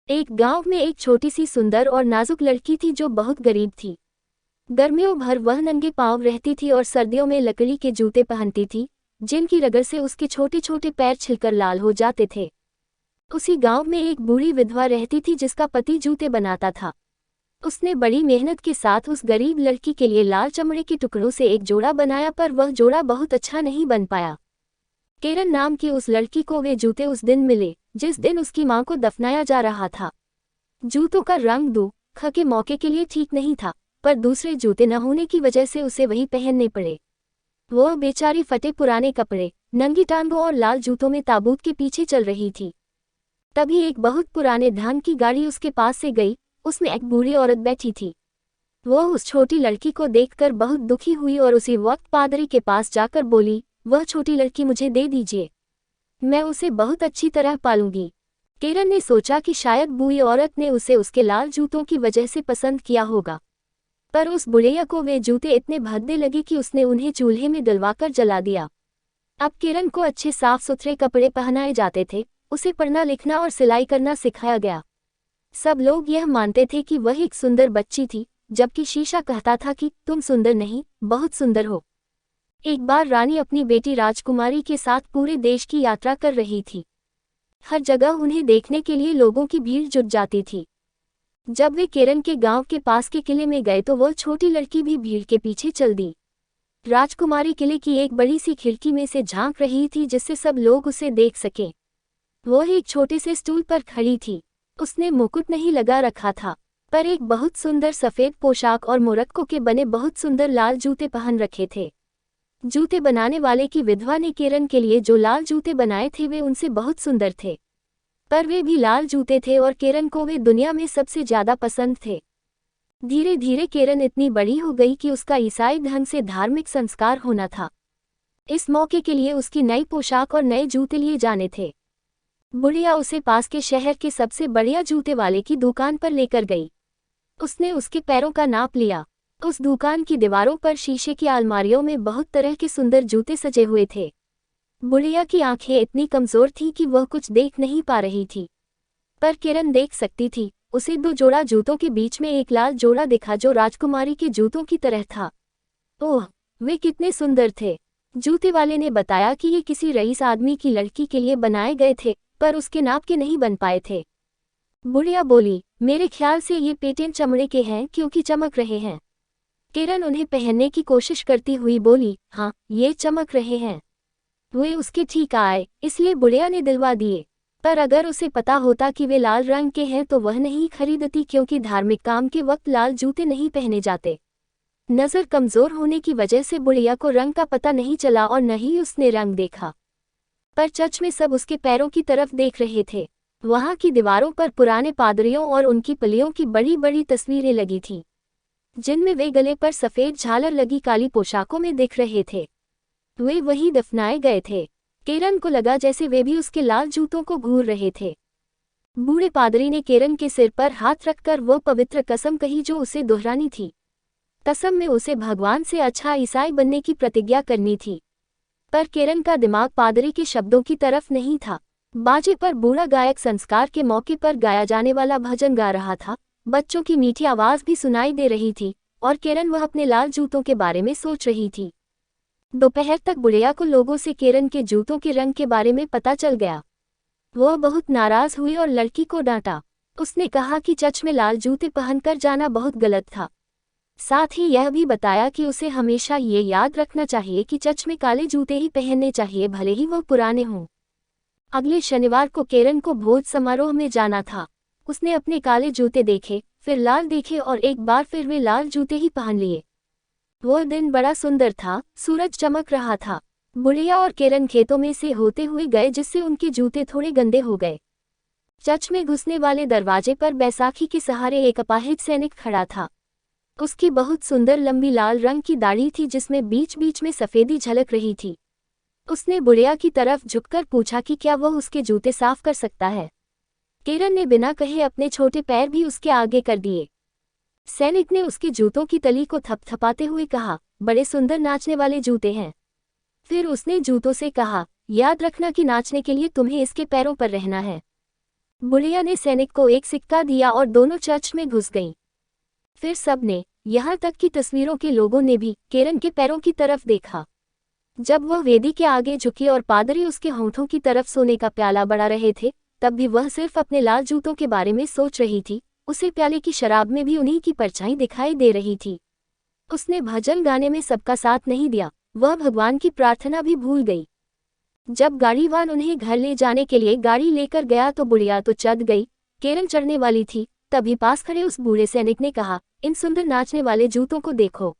एक गांव में एक छोटी सी सुंदर और नाजुक लड़की थी जो बहुत गरीब थी। गर्मियों भर वह नंगे पांव रहती थी और सर्दियों में लकड़ी के जूते पहनती थी, जिनकी रगड़ से उसके छोटे छोटे पैर छिलकर लाल हो जाते थे। उसी गांव में एक बूढ़ी विधवा रहती थी जिसका पति जूते बनाता था। उसने बड़ी मेहनत के साथ उस गरीब लड़की के लिए लाल चमड़े के टुकड़ों से एक जोड़ा बनाया, पर वह जोड़ा बहुत अच्छा नहीं बन पाया। केरन नाम की उस लड़की को वे जूते उस दिन मिले जिस दिन उसकी मां को दफनाया जा रहा था। जूतों का रंग दुख के मौके के लिए ठीक नहीं था, पर दूसरे जूते न होने की वजह से उसे वही पहनने पड़े। वह बेचारी फटे पुराने कपड़े, नंगी टांगों और लाल जूतों में ताबूत के पीछे चल रही थी। तभी एक बहुत पुराने धान की गाड़ी उसके पास से गई। उसमें एक बूढ़ी औरत बैठी थी। वह उस छोटी लड़की को देखकर बहुत दुखी हुई और उसी वक्त पादरी के पास जाकर बोली, वह छोटी लड़की मुझे दे दीजिए, मैं उसे बहुत अच्छी तरह पालूंगी। केरन ने सोचा कि शायद बूढ़ी औरत ने उसे उसके लाल जूतों की वजह से पसंद किया होगा, पर उस बुढ़िया को वे जूते इतने भद्दे लगे कि उसने उन्हें चूल्हे में डलवाकर जला दिया। अब केरन को अच्छे साफ सुथरे कपड़े पहनाए जाते थे, उसे पढ़ना लिखना और सिलाई करना सिखाया गया। सब लोग यह मानते थे कि वह एक सुंदर बच्ची थी, जबकि शीशा कहता था कि तुम सुंदर नहीं, बहुत सुंदर हो। एक बार रानी अपनी बेटी राजकुमारी के साथ पूरे देश की यात्रा कर रही थी। हर जगह उन्हें देखने के लिए लोगों की भीड़ जुट जाती थी। जब वे केरन के गांव के पास के किले में गए तो वह छोटी लड़की भी भीड़ के पीछे चल दी। राजकुमारी किले की एक बड़ी सी खिड़की में से झांक रही थी जिससे सब लोग उसे देख सकें। वह एक छोटे से स्टूल पर खड़ी थी। उसने मुकुट नहीं लगा रखा था, पर एक बहुत सुंदर सफेद पोशाक और मोरक्को के बने बहुत सुंदर लाल जूते पहन रखे थे। जूते बनाने वाले की विधवा ने केरन के लिए जो लाल जूते बनाए थे वे उनसे बहुत सुंदर थे, पर वे भी लाल जूते थे और केरन को वे दुनिया में सबसे ज्यादा पसंद थे। धीरे धीरे केरन इतनी बड़ी हो गई कि उसका ईसाई ढंग से धार्मिक संस्कार होना था। इस मौके के लिए उसकी नई पोशाक और नए जूते लिए जाने थे। बुढ़िया उसे पास के शहर के सबसे बढ़िया जूते वाले की दुकान पर लेकर गई। उसने उसके पैरों का नाप लिया। उस दुकान की दीवारों पर शीशे की अलमारियों में बहुत तरह के सुंदर जूते सजे हुए थे। बुढ़िया की आंखें इतनी कमजोर थीं कि वह कुछ देख नहीं पा रही थी, पर किरण देख सकती थी। उसे दो जोड़ा जूतों के बीच में एक लाल जोड़ा दिखा जो राजकुमारी के जूतों की तरह था। ओह, वे कितने सुंदर थे! जूते वाले ने बताया कि ये किसी रईस आदमी की लड़की के लिए बनाए गए थे, पर उसके नाप के नहीं बन पाए थे। बुढ़िया बोली, मेरे ख्याल से ये पेटेंट चमड़े के हैं क्योंकि चमक रहे हैं। किरण उन्हें पहनने की कोशिश करती हुई बोली, हाँ, ये चमक रहे हैं। वे उसके ठीक आए, इसलिए बुढ़िया ने दिलवा दिए। पर अगर उसे पता होता कि वे लाल रंग के हैं तो वह नहीं खरीदती, क्योंकि धार्मिक काम के वक्त लाल जूते नहीं पहने जाते। नज़र कमज़ोर होने की वजह से बुढ़िया को रंग का पता नहीं चला और न ही उसने रंग देखा। पर चर्च में सब उसके पैरों की तरफ देख रहे थे। वहाँ की दीवारों पर पुराने पादरियों और उनकी पलियों की बड़ी बड़ी तस्वीरें लगी थीं, जिनमें वे गले पर सफ़ेद झालर लगी काली पोशाकों में दिख रहे थे। वे वहीं दफनाए गए थे। केरन को लगा जैसे वे भी उसके लाल जूतों को घूर रहे थे। बूढ़े पादरी ने केरन के सिर पर हाथ रखकर वो पवित्र कसम कही जो उसे दोहरानी थी। कसम में उसे भगवान से अच्छा ईसाई बनने की प्रतिज्ञा करनी थी। पर केरन का दिमाग पादरी के शब्दों की तरफ नहीं था। बाजे पर बूढ़ा गायक संस्कार के मौके पर गाया जाने वाला भजन गा रहा था। बच्चों की मीठी आवाज़ भी सुनाई दे रही थी और केरन वह अपने लाल जूतों के बारे में सोच रही थी। दोपहर तक बुढ़िया को लोगों से केरन के जूतों के रंग के बारे में पता चल गया। वह बहुत नाराज हुई और लड़की को डांटा। उसने कहा कि चर्च में लाल जूते पहनकर जाना बहुत गलत था। साथ ही यह भी बताया कि उसे हमेशा ये याद रखना चाहिए कि चर्च में काले जूते ही पहनने चाहिए, भले ही वह पुराने हों। अगले शनिवार को केरन को भोज समारोह में जाना था। उसने अपने काले जूते देखे, फिर लाल देखे और एक बार फिर वे लाल जूते ही पहन लिए। वह दिन बड़ा सुंदर था, सूरज चमक रहा था। बुढ़िया और केरन खेतों में से होते हुए गए जिससे उनके जूते थोड़े गंदे हो गए। चर्च में घुसने वाले दरवाजे पर बैसाखी के सहारे एक अपाहिज सैनिक खड़ा था। उसकी बहुत सुंदर लंबी लाल रंग की दाढ़ी थी जिसमें बीच बीच में सफ़ेदी झलक रही थी। उसने बुढ़िया की तरफ झुककर पूछा कि क्या वह उसके जूते साफ कर सकता है। केरन ने बिना कहे अपने छोटे पैर भी उसके आगे कर दिए। सैनिक ने उसके जूतों की तली को थपथपाते हुए कहा, बड़े सुंदर नाचने वाले जूते हैं। फिर उसने जूतों से कहा, याद रखना कि नाचने के लिए तुम्हें इसके पैरों पर रहना है। बुढ़िया ने सैनिक को एक सिक्का दिया और दोनों चर्च में घुस गईं। फिर सबने, यहाँ तक कि तस्वीरों के लोगों ने भी, केरन के पैरों की तरफ देखा। जब वह वेदी के आगे झुकी और पादरी उसके होंठों की तरफ सोने का प्याला बढ़ा रहे थे, तब भी वह सिर्फ अपने लाल जूतों के बारे में सोच रही थी। उसे प्याले की शराब में भी उन्हीं की परछाई दिखाई दे रही थी। उसने भजन गाने में सबका साथ नहीं दिया, वह भगवान की प्रार्थना भी भूल गई। जब गाड़ीवान उन्हें घर ले जाने के लिए गाड़ी लेकर गया तो बुढ़िया तो चढ़ गई, केरन चढ़ने वाली थी। तभी पास खड़े उस बूढ़े सैनिक ने कहा, इन सुंदर नाचने वाले जूतों को देखो।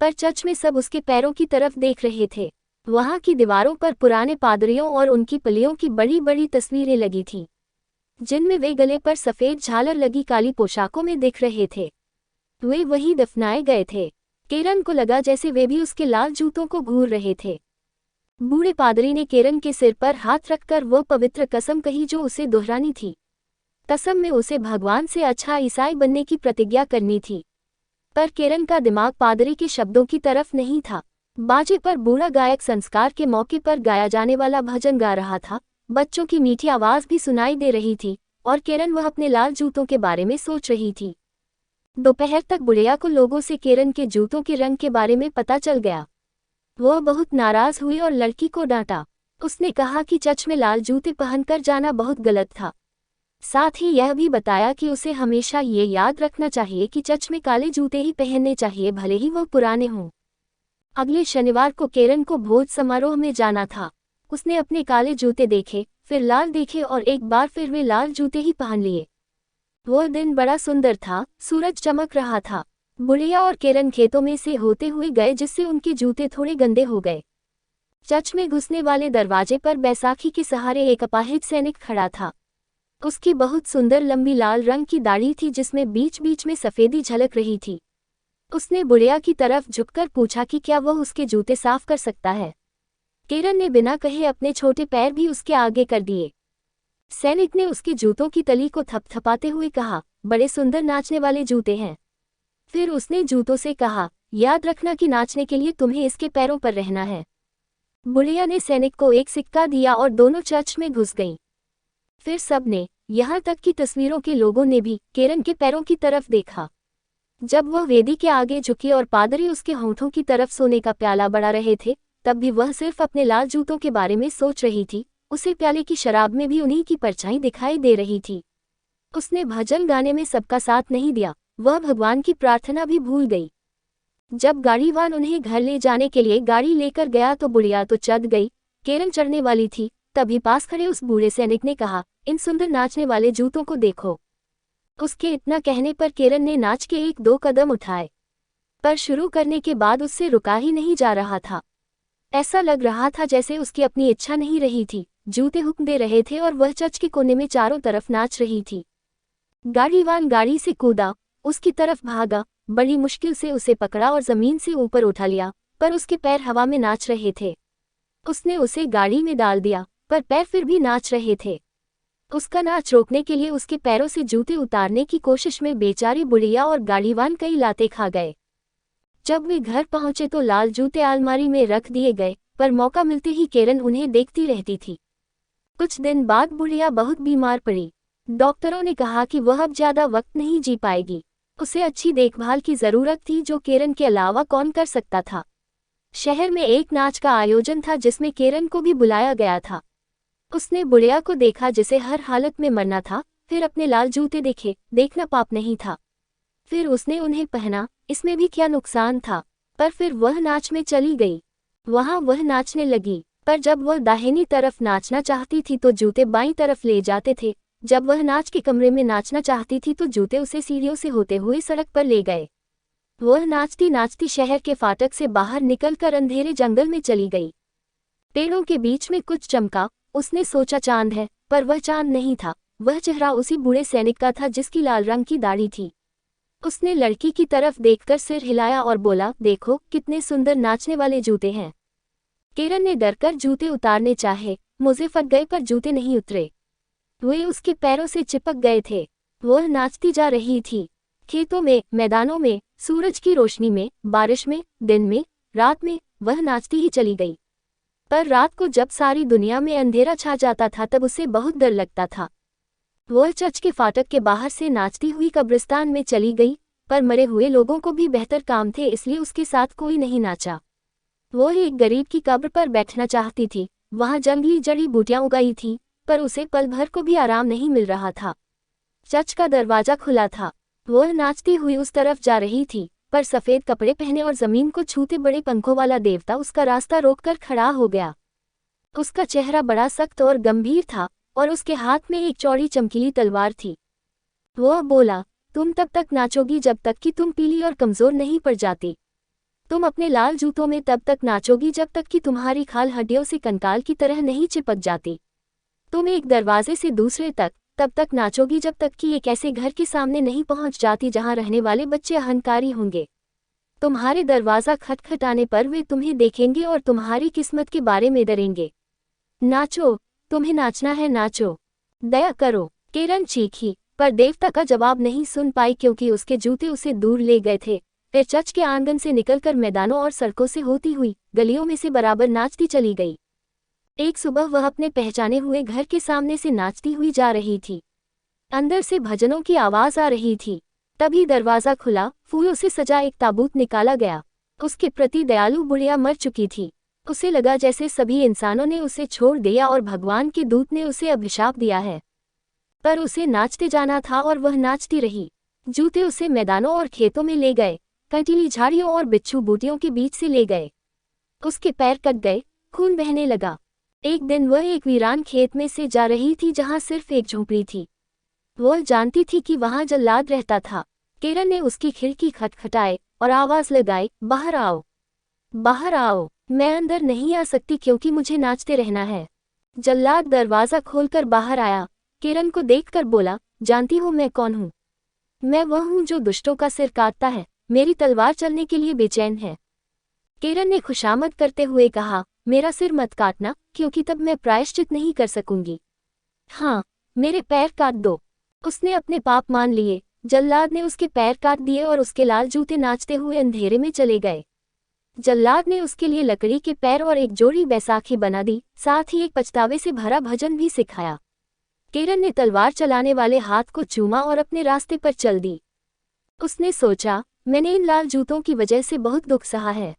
पर चर्च में सब उसके पैरों की तरफ देख रहे थे। वहां की दीवारों पर पुराने पादरियों और उनकी पलियों की बड़ी बड़ी तस्वीरें लगी थीं, जिनमें वे गले पर सफेद झालर लगी काली पोशाकों में दिख रहे थे। वे वहीं दफनाए गए थे। केरन को लगा जैसे वे भी उसके लाल जूतों को घूर रहे थे। बूढ़े पादरी ने केरन के सिर पर हाथ रखकर वो पवित्र कसम कही जो उसे दोहरानी थी। कसम में उसे भगवान से अच्छा ईसाई बनने की प्रतिज्ञा करनी थी। पर केरन का दिमाग पादरी के शब्दों की तरफ नहीं था। बाजे पर बूढ़ा गायक संस्कार के मौके पर गाया जाने वाला भजन गा रहा था। बच्चों की मीठी आवाज भी सुनाई दे रही थी और केरन वह अपने लाल जूतों के बारे में सोच रही थी। दोपहर तक बुढ़िया को लोगों से केरन के जूतों के रंग के बारे में पता चल गया। वह बहुत नाराज हुई और लड़की को डांटा। उसने कहा कि चर्च में लाल जूते पहनकर जाना बहुत गलत था। साथ ही यह भी बताया कि उसे हमेशा ये याद रखना चाहिए कि चर्च में काले जूते ही पहनने चाहिए, भले ही वह पुराने हों। अगले शनिवार को केरन को भोज समारोह में जाना था। उसने अपने काले जूते देखे, फिर लाल देखे और एक बार फिर वे लाल जूते ही पहन लिए। वह दिन बड़ा सुंदर था, सूरज चमक रहा था। बुढ़िया और केरन खेतों में से होते हुए गए, जिससे उनके जूते थोड़े गंदे हो गए। चर्च में घुसने वाले दरवाजे पर बैसाखी के सहारे एक अपाहिज सैनिक खड़ा था। उसकी बहुत सुंदर लंबी लाल रंग की दाढ़ी थी जिसमें बीच बीच में सफेदी झलक रही थी। उसने बुढ़िया की तरफ झुककर पूछा कि क्या वह उसके जूते साफ कर सकता है। केरन ने बिना कहे अपने छोटे पैर भी उसके आगे कर दिए। सैनिक ने उसके जूतों की तली को थपथपाते हुए कहा, बड़े सुंदर नाचने वाले जूते हैं। फिर उसने जूतों से कहा, याद रखना कि नाचने के लिए तुम्हें इसके पैरों पर रहना है। बुढ़िया ने सैनिक को एक सिक्का दिया और दोनों चर्च में घुस गईं। फिर सबने, यहाँ तक कि तस्वीरों के लोगों ने भी, केरन के पैरों की तरफ देखा। जब वह वेदी के आगे झुकी और पादरी उसके होंठों की तरफ सोने का प्याला बढ़ा रहे थे, तब भी वह सिर्फ अपने लाल जूतों के बारे में सोच रही थी। उसे प्याले की शराब में भी उन्हीं की परछाई दिखाई दे रही थी। उसने भजन गाने में सबका साथ नहीं दिया, वह भगवान की प्रार्थना भी भूल गई। जब गाड़ीवान उन्हें घर ले जाने के लिए गाड़ी लेकर गया तो बुढ़िया तो चढ़ गई, केरन चढ़ने वाली थी। तभी पास खड़े उस बूढ़े सैनिक ने कहा, इन सुंदर नाचने वाले जूतों को देखो। उसके इतना कहने पर केरन ने नाच के एक दो कदम उठाए, पर शुरू करने के बाद उससे रुका ही नहीं जा रहा था। ऐसा लग रहा था जैसे उसकी अपनी इच्छा नहीं रही थी। जूते हुक्म दे रहे थे और वह चर्च के कोने में चारों तरफ नाच रही थी। गाड़ीवान गाड़ी से कूदा, उसकी तरफ भागा, बड़ी मुश्किल से उसे पकड़ा और जमीन से ऊपर उठा लिया, पर उसके पैर हवा में नाच रहे थे। उसने उसे गाड़ी में डाल दिया, पर पैर फिर भी नाच रहे थे। उसका नाच रोकने के लिए उसके पैरों से जूते उतारने की कोशिश में बेचारी बुढ़िया और गाड़ीवान कई लातें खा गए। जब वे घर पहुंचे तो लाल जूते अलमारी में रख दिए गए, पर मौका मिलते ही केरन उन्हें देखती रहती थी। कुछ दिन बाद बुढ़िया बहुत बीमार पड़ी। डॉक्टरों ने कहा कि वह अब ज्यादा वक्त नहीं जी पाएगी। उसे अच्छी देखभाल की जरूरत थी, जो केरन के अलावा कौन कर सकता था। शहर में एक नाच का आयोजन था जिसमें केरन को भी बुलाया गया था। उसने बुढ़िया को देखा जिसे हर हालत में मरना था, फिर अपने लाल जूते देखे, देखना पाप नहीं था। फिर उसने उन्हें पहना, इसमें भी क्या नुकसान था। पर फिर वह नाच में चली गई। वहां वह नाचने लगी, पर जब वह दाहिनी तरफ नाचना चाहती थी तो जूते बाईं तरफ ले जाते थे। जब वह नाच के कमरे में नाचना चाहती थी तो जूते उसे सीढ़ियों से होते हुए सड़क पर ले गए। वह नाचती नाचती शहर के फाटक से बाहर निकलकर अंधेरे जंगल में चली गई। पेड़ों के बीच में कुछ चमका। उसने सोचा चांद है, पर वह चांद नहीं था। वह चेहरा उसी बूढ़े सैनिक का था जिसकी लाल रंग की दाढ़ी थी। उसने लड़की की तरफ देखकर सिर हिलाया और बोला, देखो कितने सुंदर नाचने वाले जूते हैं। केरन ने डरकर जूते उतारने चाहे, मुझे फट गए, पर जूते नहीं उतरे। वे उसके पैरों से चिपक गए थे। वह नाचती जा रही थी, खेतों में, मैदानों में, सूरज की रोशनी में, बारिश में, दिन में, रात में, वह नाचती ही चली गई। पर रात को जब सारी दुनिया में अंधेरा छा जाता था तब उसे बहुत डर लगता था। वह चर्च के फाटक के बाहर से नाचती हुई कब्रिस्तान में चली गई, पर मरे हुए लोगों को भी बेहतर काम थे इसलिए उसके साथ कोई नहीं नाचा। वो एक गरीब की कब्र पर बैठना चाहती थी, वहां जंगली जड़ी बूटियां उगाई थी, पर उसे पल भर को भी आराम नहीं मिल रहा था। चर्च का दरवाजा खुला था। वह नाचती हुई उस तरफ जा रही थी, पर सफेद कपड़े पहने और जमीन को छूते बड़े पंखों वाला देवता उसका रास्ता रोककर खड़ा हो गया। उसका चेहरा बड़ा सख्त और गंभीर था और उसके हाथ में एक चौड़ी चमकीली तलवार थी। वह बोला, तुम तब तक नाचोगी जब तक कि तुम पीली और कमजोर नहीं पड़ जाती। तुम अपने लाल जूतों में तब तक नाचोगी जब तक कि तुम्हारी खाल हड्डियों से कंकाल की तरह नहीं चिपक जाती। तुम एक दरवाजे से दूसरे तब तक नाचोगी जब तक कि एक ऐसे घर के सामने नहीं पहुंच जाती जहां रहने वाले बच्चे अहंकारी होंगे। तुम्हारे दरवाजा खटखटाने पर वे तुम्हें देखेंगे और तुम्हारी किस्मत के बारे में डरेंगे। नाचो, तुम्हें नाचना है, नाचो, दया करो। केरन चीखी, पर देवता का जवाब नहीं सुन पाई क्योंकि उसके जूते उसे दूर ले गए थे। फिर चर्च के आंगन से निकलकर मैदानों और सड़कों से होती हुई गलियों में से बराबर नाचती चली गई। एक सुबह वह अपने पहचाने हुए घर के सामने से नाचती हुई जा रही थी। अंदर से भजनों की आवाज आ रही थी। तभी दरवाजा खुला, फूलों से सजा एक ताबूत निकाला गया। उसके प्रति दयालु बुढ़िया मर चुकी थी। उसे लगा जैसे सभी इंसानों ने उसे छोड़ दिया और भगवान के दूत ने उसे अभिशाप दिया है। पर उसे नाचते जाना था और वह नाचती रही। जूते उसे मैदानों और खेतों में ले गए, कंटीली झाड़ियों और बिच्छू बूटियों के बीच से ले गए। उसके पैर कट गए, खून बहने लगा। एक दिन वह एक वीरान खेत में से जा रही थी जहां सिर्फ एक झोंपड़ी थी। वह जानती थी कि वहां जल्लाद रहता था। केरन ने उसकी खिड़की खटखटाई और आवाज लगाई, बाहर आओ, बाहर आओ, मैं अंदर नहीं आ सकती क्योंकि मुझे नाचते रहना है। जल्लाद दरवाजा खोलकर बाहर आया, केरन को देखकर बोला, जानती हो मैं कौन हूँ? मैं वह हूँ जो दुष्टों का सिर काटता है, मेरी तलवार चलने के लिए बेचैन है। केरन ने खुशामद करते हुए कहा, मेरा सिर मत काटना क्योंकि तब मैं प्रायश्चित नहीं कर सकूंगी। हाँ, मेरे पैर काट दो। उसने अपने पाप मान लिए। जल्लाद ने उसके पैर काट दिए और उसके लाल जूते नाचते हुए अंधेरे में चले गए। जल्लाद ने उसके लिए लकड़ी के पैर और एक जोड़ी बैसाखी बना दी, साथ ही एक पछतावे से भरा भजन भी सिखाया। केरन ने तलवार चलाने वाले हाथ को चूमा और अपने रास्ते पर चल दी। उसने सोचा, मैंने इन लाल जूतों की वजह से बहुत दुख सहा है।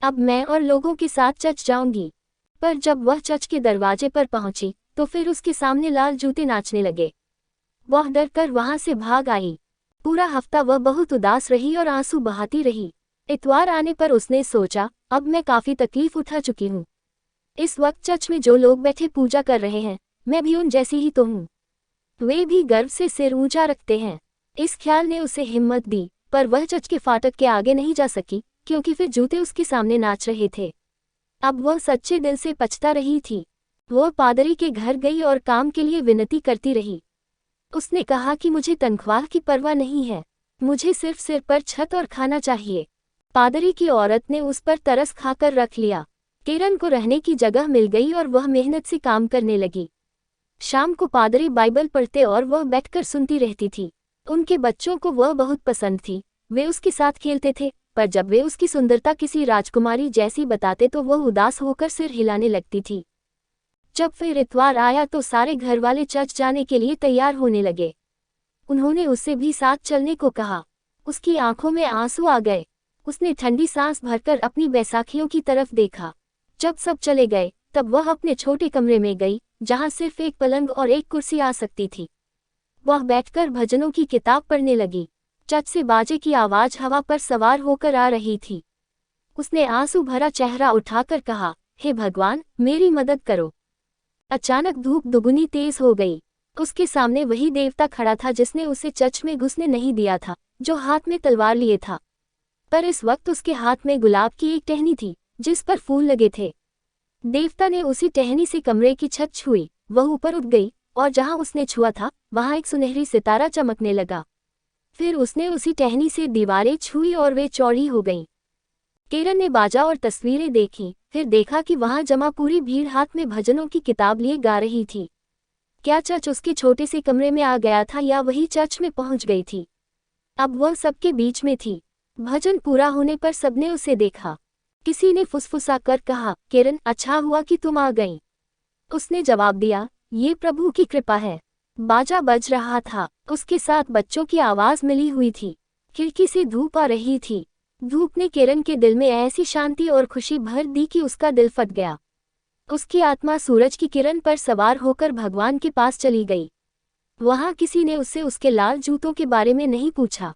अब मैं और लोगों के साथ चर्च जाऊंगी। पर जब वह चर्च के दरवाजे पर पहुंची तो फिर उसके सामने लाल जूते नाचने लगे। वह डरकर वहां से भाग आई। पूरा हफ्ता वह बहुत उदास रही और आंसू बहाती रही। इतवार आने पर उसने सोचा, अब मैं काफी तकलीफ उठा चुकी हूँ। इस वक्त चर्च में जो लोग बैठे पूजा कर रहे हैं, मैं भी उन जैसी ही तो हूँ। वे भी गर्व से सिर ऊंचा रखते हैं। इस ख्याल ने उसे हिम्मत दी, पर वह चर्च के फाटक के आगे नहीं जा सकी क्योंकि फिर जूते उसके सामने नाच रहे थे। अब वह सच्चे दिल से पछता रही थी। वह पादरी के घर गई और काम के लिए विनती करती रही। उसने कहा कि मुझे तनख्वाह की परवाह नहीं है, मुझे सिर्फ सिर पर छत और खाना चाहिए। पादरी की औरत ने उस पर तरस खाकर रख लिया। केरन को रहने की जगह मिल गई और वह मेहनत से काम करने लगी। शाम को पादरी बाइबल पढ़ते और वह बैठकर सुनती रहती थी। उनके बच्चों को वह बहुत पसंद थी। वे उसके साथ खेलते थे, पर जब वे उसकी सुंदरता किसी राजकुमारी जैसी बताते तो वह उदास होकर सिर हिलाने लगती थी। जब फिर इतवार आया तो सारे घर वाले चर्च जाने के लिए तैयार होने लगे। उन्होंने उससे भी साथ चलने को कहा। उसकी आंखों में आंसू आ गए। उसने ठंडी सांस भरकर अपनी बैसाखियों की तरफ देखा। जब सब चले गए तब वह अपने छोटे कमरे में गई जहां सिर्फ एक पलंग और एक कुर्सी आ सकती थी। वह बैठकर भजनों की किताब पढ़ने लगी। चर्च से बाजे की आवाज हवा पर सवार होकर आ रही थी। उसने आंसू भरा चेहरा उठाकर कहा, हे भगवान, मेरी मदद करो। अचानक धूप दुगुनी तेज हो गई। उसके सामने वही देवता खड़ा था जिसने उसे चर्च में घुसने नहीं दिया था, जो हाथ में तलवार लिए था। पर इस वक्त उसके हाथ में गुलाब की एक टहनी थी जिस पर फूल लगे थे। देवता ने उसी टहनी से कमरे की छत छुई। वह ऊपर उठ गई और जहां उसने छुआ था वहां एक सुनहरी सितारा चमकने लगा। फिर उसने उसी टहनी से दीवारें छुई और वे चौड़ी हो गईं। केरन ने बाजा और तस्वीरें देखीं, फिर देखा कि वहां जमा पूरी भीड़ हाथ में भजनों की किताब लिए गा रही थी। क्या चर्च उसके छोटे से कमरे में आ गया था या वही चर्च में पहुंच गई थी? अब वह सबके बीच में थी। भजन पूरा होने पर सबने उसे देखा। किसी ने फुसफुसाकर कहा, केरन, अच्छा हुआ कि तुम आ गईं। उसने जवाब दिया, ये प्रभु की कृपा है। बाजा बज रहा था, उसके साथ बच्चों की आवाज मिली हुई थी। खिड़की से धूप आ रही थी। धूप ने किरण के दिल में ऐसी शांति और खुशी भर दी कि उसका दिल फट गया। उसकी आत्मा सूरज की किरण पर सवार होकर भगवान के पास चली गई। वहां किसी ने उससे उसके लाल जूतों के बारे में नहीं पूछा।